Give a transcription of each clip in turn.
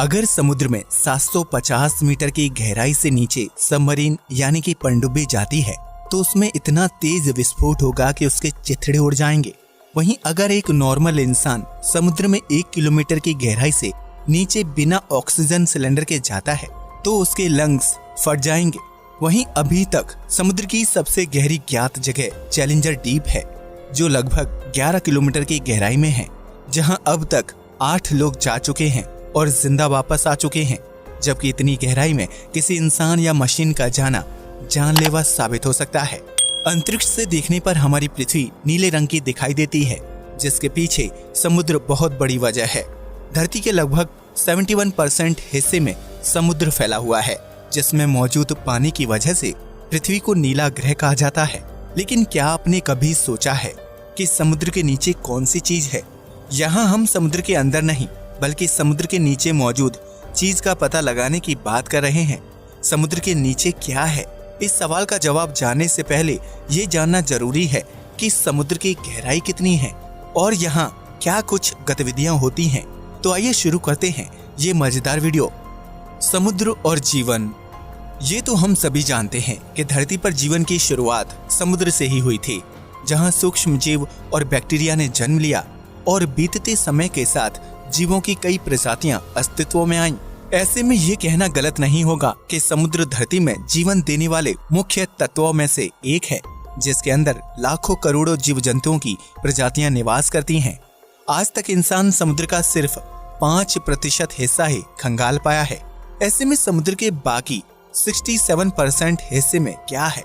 अगर समुद्र में 750 मीटर की गहराई से नीचे सबमरीन यानी कि पनडुब्बी जाती है तो उसमें इतना तेज विस्फोट होगा कि उसके चिथड़े उड़ जाएंगे। वहीं अगर एक नॉर्मल इंसान समुद्र में 1 किलोमीटर की गहराई से नीचे बिना ऑक्सीजन सिलेंडर के जाता है तो उसके लंग्स फट जाएंगे। वहीं अभी तक समुद्र की सबसे गहरी ज्ञात जगह चैलेंजर डीप है, जो लगभग 11 किलोमीटर की गहराई में है, जहां अब तक 8 लोग जा चुके हैं और जिंदा वापस आ चुके हैं। जबकि इतनी गहराई में किसी इंसान या मशीन का जाना जानलेवा साबित हो सकता है। अंतरिक्ष से देखने पर हमारी पृथ्वी नीले रंग की दिखाई देती है, जिसके पीछे समुद्र बहुत बड़ी वजह है। धरती के लगभग 71% हिस्से में समुद्र फैला हुआ है, जिसमें मौजूद पानी की वजह से पृथ्वी को नीला ग्रह कहा जाता है। लेकिन क्या आपने कभी सोचा है कि समुद्र के नीचे कौन सी चीज है? यहाँ हम समुद्र के अंदर नहीं बल्कि समुद्र के नीचे मौजूद चीज का पता लगाने की बात कर रहे हैं। समुद्र के नीचे क्या है? इस सवाल का जवाब जानने से पहले ये जानना जरूरी है कि समुद्र की गहराई कितनी है और यहाँ क्या कुछ गतिविधियां होती हैं। तो आइए शुरू करते हैं ये मजेदार वीडियो। समुद्र और जीवन। ये तो हम सभी जानते हैं कि धरती पर जीवन की शुरुआत समुद्र से ही हुई थी, जहाँ सूक्ष्म जीव और बैक्टीरिया ने जन्म लिया और बीतते समय के साथ जीवों की कई प्रजातियां अस्तित्व में आईं। ऐसे में ये कहना गलत नहीं होगा कि समुद्र धरती में जीवन देने वाले मुख्य तत्वों में से एक है, जिसके अंदर लाखों करोड़ों जीव जंतुओं की प्रजातियां निवास करती हैं। आज तक इंसान समुद्र का सिर्फ 5% हिस्सा ही खंगाल पाया है। ऐसे में समुद्र के बाकी 67% हिस्से में क्या है,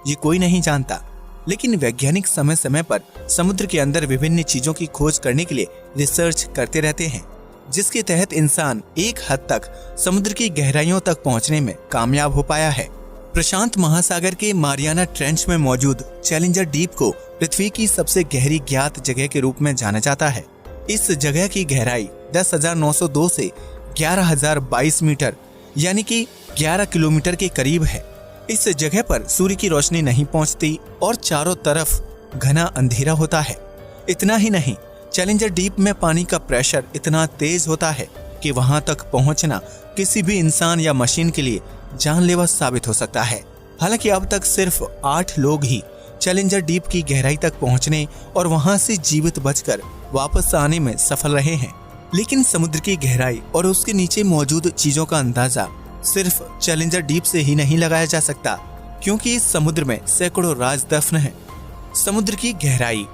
ये कोई नहीं जानता। लेकिन वैज्ञानिक समय समय पर समुद्र के अंदर विभिन्न चीजों की खोज करने के लिए रिसर्च करते रहते हैं, जिसके तहत इंसान एक हद तक समुद्र की गहराइयों तक पहुंचने में कामयाब हो पाया है। प्रशांत महासागर के मारियाना ट्रेंच में मौजूद चैलेंजर डीप को पृथ्वी की सबसे गहरी ज्ञात जगह के रूप में जाना जाता है। इस जगह की गहराई 10,902 से 11,022 मीटर यानी कि 11 किलोमीटर के करीब है। इस जगह पर सूर्य की रोशनी नहीं पहुंचती और चारों तरफ घना अंधेरा होता है। इतना ही नहीं, चैलेंजर डीप में पानी का प्रेशर इतना तेज होता है कि वहां तक पहुंचना किसी भी इंसान या मशीन के लिए जानलेवा साबित हो सकता है। हालांकि अब तक सिर्फ 8 लोग ही चैलेंजर डीप की गहराई तक पहुंचने और वहां से जीवित बचकर वापस आने में सफल रहे हैं। लेकिन समुद्र की गहराई और उसके नीचे मौजूद चीजों का अंदाजा सिर्फ चैलेंजर डीप से ही नहीं लगाया जा सकता, क्योंकि इस समुद्र में सैकड़ों राज दफन हैं। समुद्र की गहराई।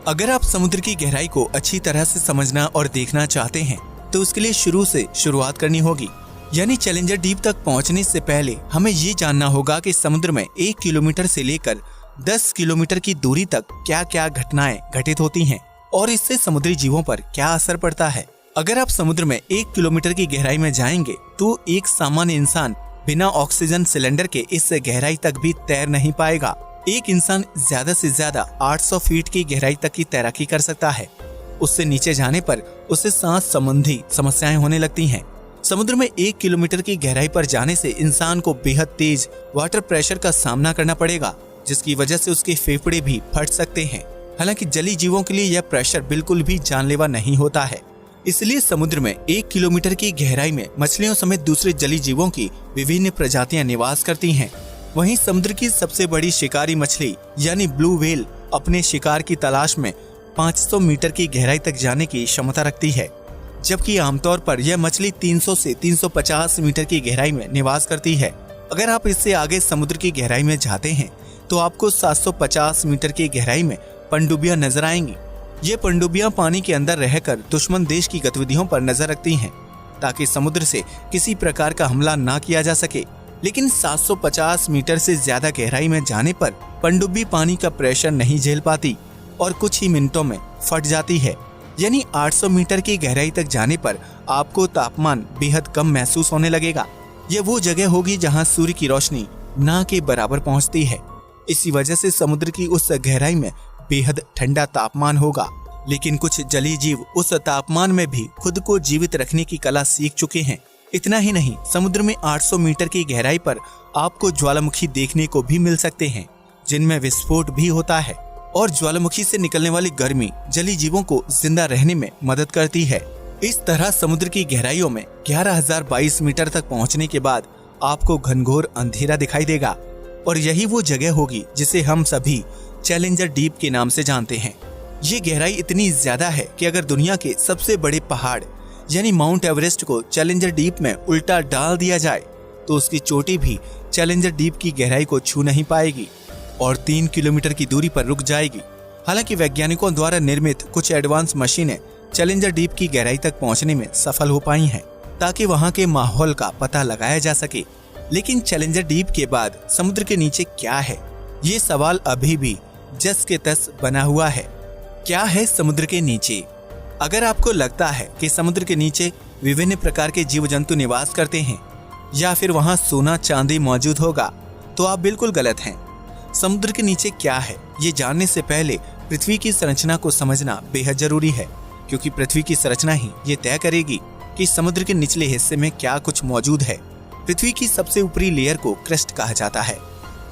अगर आप समुद्र की गहराई को अच्छी तरह से समझना और देखना चाहते हैं तो उसके लिए शुरू से शुरुआत करनी होगी। यानी चैलेंजर डीप तक पहुंचने से पहले हमें ये जानना होगा कि समुद्र में 1 किलोमीटर से लेकर 10 किलोमीटर की दूरी तक क्या क्या घटनाएं घटित होती हैं और इससे समुद्री जीवों पर क्या असर पड़ता है। अगर आप समुद्र में 1 किलोमीटर की गहराई में जाएंगे तो एक सामान्य इंसान बिना ऑक्सीजन सिलेंडर के इस गहराई तक भी तैर नहीं पाएगा। एक इंसान ज्यादा से ज्यादा 800 फीट की गहराई तक की तैराकी कर सकता है। उससे नीचे जाने पर उसे सांस संबंधी समस्याएं होने लगती हैं। समुद्र में 1 किलोमीटर की गहराई पर जाने से इंसान को बेहद तेज वाटर प्रेशर का सामना करना पड़ेगा, जिसकी वजह से उसके फेफड़े भी फट सकते हैं। हालांकि जलीय जीवों के लिए यह प्रेशर बिल्कुल भी जानलेवा नहीं होता है। इसलिए समुद्र में 1 किलोमीटर की गहराई में मछलियों समेत दूसरे जलीय जीवों की विभिन्न प्रजातियां निवास करती हैं। वहीं समुद्र की सबसे बड़ी शिकारी मछली यानी ब्लू व्हेल अपने शिकार की तलाश में 500 मीटर की गहराई तक जाने की क्षमता रखती है, जबकि आमतौर पर यह मछली 300 से 350 मीटर की गहराई में निवास करती है। अगर आप इससे आगे समुद्र की गहराई में जाते हैं तो आपको 750 मीटर की गहराई में पनडुब्बियां नजर आएंगी। ये पनडुब्बियां पानी के अंदर रहकर दुश्मन देश की गतिविधियों पर नजर रखती हैं, ताकि समुद्र से किसी प्रकार का हमला ना किया जा सके। लेकिन 750 मीटर से ज्यादा गहराई में जाने पर पनडुब्बी पानी का प्रेशर नहीं झेल पाती और कुछ ही मिनटों में फट जाती है। यानी 800 मीटर की गहराई तक जाने पर आपको तापमान बेहद कम महसूस होने लगेगा। यह वो जगह होगी जहां सूर्य की रोशनी ना के बराबर पहुंचती है। इसी वजह से समुद्र की उस गहराई में बेहद ठंडा तापमान होगा। लेकिन कुछ जलीय जीव उस तापमान में भी खुद को जीवित रखने की कला सीख चुके हैं। इतना ही नहीं, समुद्र में 800 मीटर की गहराई पर आपको ज्वालामुखी देखने को भी मिल सकते हैं, जिनमें विस्फोट भी होता है और ज्वालामुखी से निकलने वाली गर्मी जलीय जीवों को जिंदा रहने में मदद करती है। इस तरह समुद्र की गहराइयों में 11,022 मीटर तक पहुंचने के बाद आपको घनघोर अंधेरा दिखाई देगा और यही वो जगह होगी जिसे हम सभी चैलेंजर डीप के नाम से जानते हैं। ये गहराई इतनी ज्यादा है कि अगर दुनिया के सबसे बड़े पहाड़ यानी माउंट एवरेस्ट को चैलेंजर डीप में उल्टा डाल दिया जाए तो उसकी चोटी भी चैलेंजर डीप की गहराई को छू नहीं पाएगी और 3 किलोमीटर की दूरी पर रुक जाएगी। हालांकि वैज्ञानिकों द्वारा निर्मित कुछ एडवांस मशीनें चैलेंजर डीप की गहराई तक पहुंचने में सफल हो पाई हैं ताकि वहां के माहौल का पता लगाया जा सके। लेकिन चैलेंजर डीप के बाद समुद्र के नीचे क्या है, ये सवाल अभी भी जस के तस बना हुआ है। क्या है समुद्र के नीचे? अगर आपको लगता है कि समुद्र के नीचे विभिन्न प्रकार के जीव जंतु निवास करते हैं या फिर वहां सोना चांदी मौजूद होगा तो आप बिल्कुल गलत हैं। समुद्र के नीचे क्या है ये जानने से पहले पृथ्वी की संरचना को समझना बेहद जरूरी है, क्योंकि पृथ्वी की संरचना ही ये तय करेगी कि समुद्र के निचले हिस्से में क्या कुछ मौजूद है। पृथ्वी की सबसे ऊपरी लेयर को क्रस्ट कहा जाता है,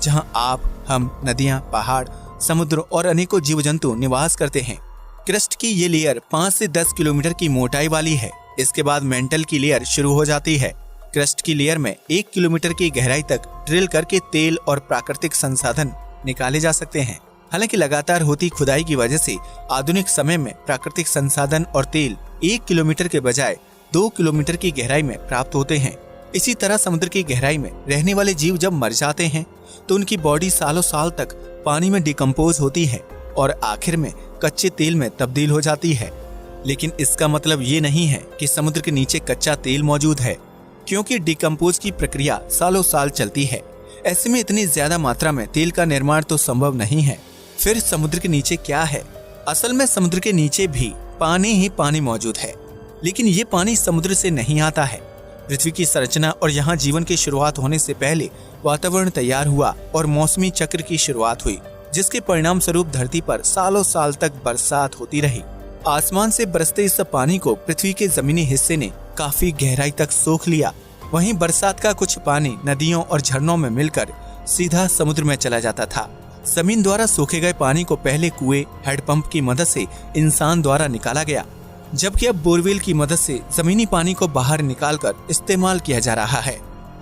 जहां आप, हम, नदियां, पहाड़, समुद्र और अनेकों जीव जंतु निवास करते हैं। क्रस्ट की ये लेयर 5 से 10 किलोमीटर की मोटाई वाली है। इसके बाद मेंटल की लेयर शुरू हो जाती है। क्रस्ट की लेयर में 1 किलोमीटर की गहराई तक ड्रिल करके तेल और प्राकृतिक संसाधन निकाले जा सकते हैं। हालांकि लगातार होती खुदाई की वजह से आधुनिक समय में प्राकृतिक संसाधन और तेल 1 किलोमीटर के बजाय 2 किलोमीटर की गहराई में प्राप्त होते हैं। इसी तरह समुद्र की गहराई में रहने वाले जीव जब मर जाते हैं तो उनकी बॉडी सालों साल तक पानी में डिकम्पोज होती है और आखिर में कच्चे तेल में तब्दील हो जाती है। लेकिन इसका मतलब ये नहीं है कि समुद्र के नीचे कच्चा तेल मौजूद है, क्योंकि डिकम्पोज की प्रक्रिया सालों साल चलती है। ऐसे में इतनी ज्यादा मात्रा में तेल का निर्माण तो संभव नहीं है। फिर समुद्र के नीचे क्या है? असल में समुद्र के नीचे भी पानी ही पानी मौजूद है, लेकिन ये पानी समुद्र से नहीं आता है। पृथ्वी की संरचना और यहाँ जीवन की शुरुआत होने से पहले वातावरण तैयार हुआ और मौसमी चक्र की शुरुआत हुई, जिसके परिणाम स्वरूप धरती पर सालों साल तक बरसात होती रही। आसमान से बरसते इस पानी को पृथ्वी के जमीनी हिस्से ने काफी गहराई तक सोख लिया। वहीं बरसात का कुछ पानी नदियों और झरनों में मिलकर सीधा समुद्र में चला जाता था। जमीन द्वारा सोखे गए पानी को पहले कुएं, हैंडपंप की मदद से इंसान द्वारा निकाला गया, जबकि अब बोरवेल की मदद से जमीनी पानी को बाहर निकालकर इस्तेमाल किया जा रहा है।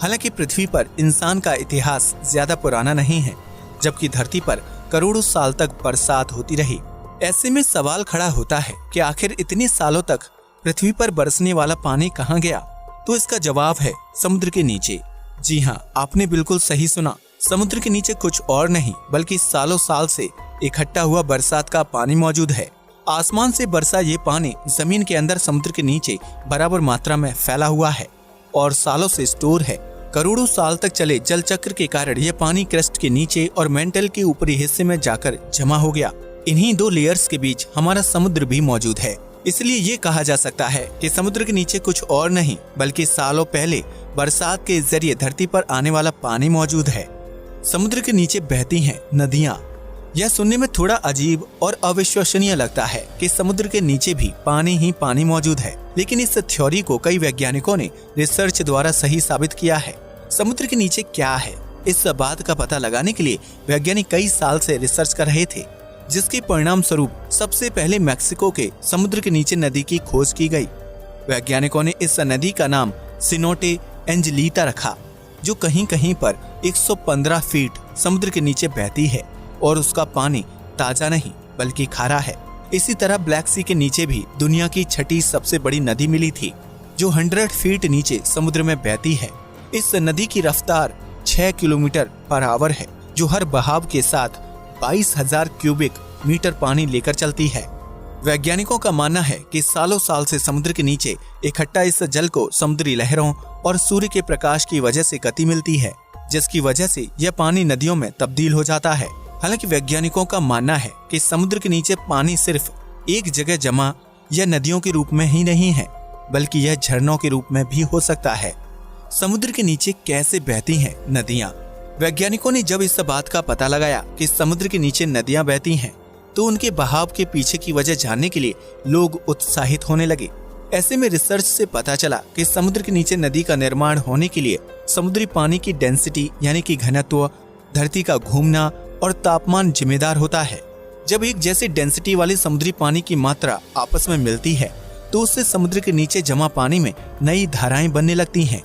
हालांकि पृथ्वी पर इंसान का इतिहास ज्यादा पुराना नहीं है, जबकि धरती पर करोड़ों साल तक बरसात होती रही। ऐसे में सवाल खड़ा होता है कि आखिर इतने सालों तक पृथ्वी पर बरसने वाला पानी कहाँ गया? तो इसका जवाब है समुद्र के नीचे। जी हाँ, आपने बिल्कुल सही सुना। समुद्र के नीचे कुछ और नहीं बल्कि सालों साल से इकट्ठा हुआ बरसात का पानी मौजूद है। आसमान से बरसा ये पानी जमीन के अंदर समुद्र के नीचे बराबर मात्रा में फैला हुआ है और सालों से स्टोर है। करोड़ों साल तक चले जल चक्र के कारण यह पानी क्रस्ट के नीचे और मेंटल के ऊपरी हिस्से में जाकर जमा हो गया। इन्हीं 2 लेयर्स के बीच हमारा समुद्र भी मौजूद है। इसलिए ये कहा जा सकता है कि समुद्र के नीचे कुछ और नहीं बल्कि सालों पहले बरसात के जरिए धरती पर आने वाला पानी मौजूद है। समुद्र के नीचे बहती हैं नदियाँ। यह सुनने में थोड़ा अजीब और अविश्वसनीय लगता है कि समुद्र के नीचे भी पानी ही पानी मौजूद है, लेकिन इस थ्योरी को कई वैज्ञानिकों ने रिसर्च द्वारा सही साबित किया है। समुद्र के नीचे क्या है, इस बात का पता लगाने के लिए वैज्ञानिक कई साल से रिसर्च कर रहे थे, जिसके परिणाम स्वरूप सबसे पहले मैक्सिको के समुद्र के नीचे नदी की खोज की गई। वैज्ञानिकों ने इस नदी का नाम सिनोटे एंजेलिटा रखा, जो कहीं कहीं पर 115 फीट समुद्र के नीचे बहती है और उसका पानी ताजा नहीं बल्कि खारा है। इसी तरह ब्लैक सी के नीचे भी दुनिया की 6ठी सबसे बड़ी नदी मिली थी, जो 100 फीट नीचे समुद्र में बहती है। इस नदी की रफ्तार 6 किलोमीटर पर आवर है, जो हर बहाव के साथ 22,000 क्यूबिक मीटर पानी लेकर चलती है। वैज्ञानिकों का मानना है कि सालों साल से समुद्र के नीचे इकट्ठा इस जल को समुद्री लहरों और सूर्य के प्रकाश की वजह से गति मिलती है, जिसकी वजह से यह पानी नदियों में तब्दील हो जाता है। हालांकि वैज्ञानिकों का मानना है कि समुद्र के नीचे पानी सिर्फ एक जगह जमा या नदियों के रूप में ही नहीं है, बल्कि यह झरनों के रूप में भी हो सकता है। समुद्र के नीचे कैसे बहती हैं नदियाँ? वैज्ञानिकों ने जब इस बात का पता लगाया कि समुद्र के नीचे नदियाँ बहती हैं, तो उनके बहाव के पीछे की वजह जानने के लिए लोग उत्साहित होने लगे। ऐसे में रिसर्च से पता चला कि समुद्र के नीचे नदी का निर्माण होने के लिए समुद्री पानी की डेंसिटी यानी कि घनत्व, धरती का घूमना और तापमान जिम्मेदार होता है। जब एक जैसी डेंसिटी वाले समुद्री पानी की मात्रा आपस में मिलती है तो उससे समुद्र के नीचे जमा पानी में नई धाराएं बनने लगती हैं।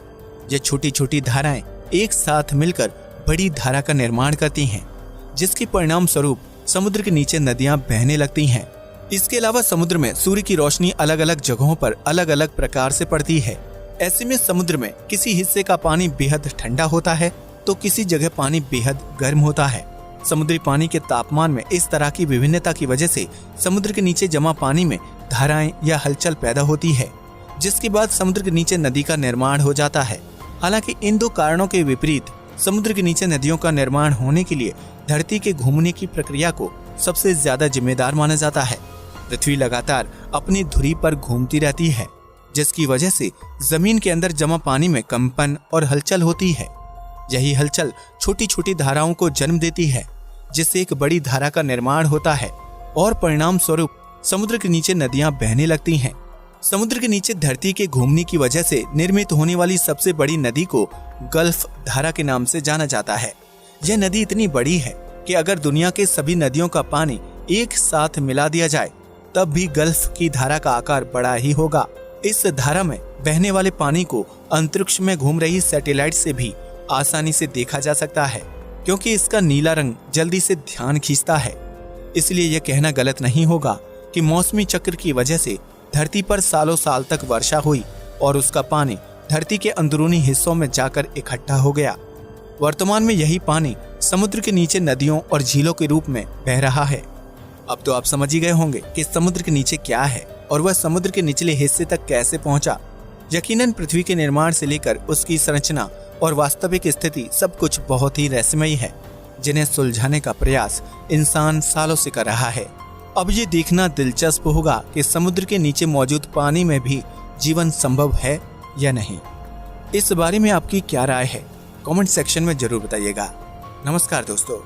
ये छोटी छोटी धाराएं एक साथ मिलकर बड़ी धारा का निर्माण करती हैं, जिसके परिणाम स्वरूप समुद्र के नीचे नदियां बहने लगती हैं। इसके अलावा समुद्र में सूर्य की रोशनी अलग अलग जगहों पर अलग अलग प्रकार से पड़ती है। ऐसे में समुद्र में किसी हिस्से का पानी बेहद ठंडा होता है तो किसी जगह पानी बेहद गर्म होता है। समुद्री पानी के तापमान में इस तरह की विभिन्नता की वजह से समुद्र के नीचे जमा पानी में धाराएं या हलचल पैदा होती है, जिसके बाद समुद्र के नीचे नदी का निर्माण हो जाता है। हालांकि इन दो कारणों के विपरीत समुद्र के नीचे नदियों का निर्माण होने के लिए धरती के घूमने की प्रक्रिया को सबसे ज्यादा जिम्मेदार माना जाता है। पृथ्वी लगातार अपनी धुरी पर घूमती रहती है, जिसकी वजह से जमीन के अंदर जमा पानी में कंपन और हलचल होती है। यही हलचल छोटी छोटी धाराओं को जन्म देती है, जिससे एक बड़ी धारा का निर्माण होता है और परिणाम स्वरूप समुद्र के नीचे नदियां बहने लगती हैं। समुद्र के नीचे धरती के घूमने की वजह से निर्मित होने वाली सबसे बड़ी नदी को गल्फ धारा के नाम से जाना जाता है। यह नदी इतनी बड़ी है कि अगर दुनिया के सभी नदियों का पानी एक साथ मिला दिया जाए तब भी गल्फ की धारा का आकार बड़ा ही होगा। इस धारा में बहने वाले पानी को अंतरिक्ष में घूम रही सैटेलाइट से भी आसानी से देखा जा सकता है, क्योंकि इसका नीला रंग जल्दी से ध्यान खींचता है। इसलिए यह कहना गलत नहीं होगा कि मौसमी चक्र की वजह से धरती पर सालों साल तक वर्षा हुई और उसका पानी धरती के अंदरूनी हिस्सों में जाकर इकट्ठा हो गया। वर्तमान में यही पानी समुद्र के नीचे नदियों और झीलों के रूप में बह रहा है। अब तो आप समझ ही गए होंगे कि समुद्र के नीचे क्या है और वह समुद्र के निचले हिस्से तक कैसे पहुंचा। यकीनन पृथ्वी के निर्माण से लेकर उसकी संरचना और वास्तविक स्थिति सब कुछ बहुत ही रहस्यमयी है, जिन्हें सुलझाने का प्रयास इंसान सालों से कर रहा है। अब ये देखना दिलचस्प होगा कि समुद्र के नीचे मौजूद पानी में भी जीवन संभव है या नहीं। इस बारे में आपकी क्या राय है? कमेंट सेक्शन में जरूर बताइएगा। नमस्कार दोस्तों।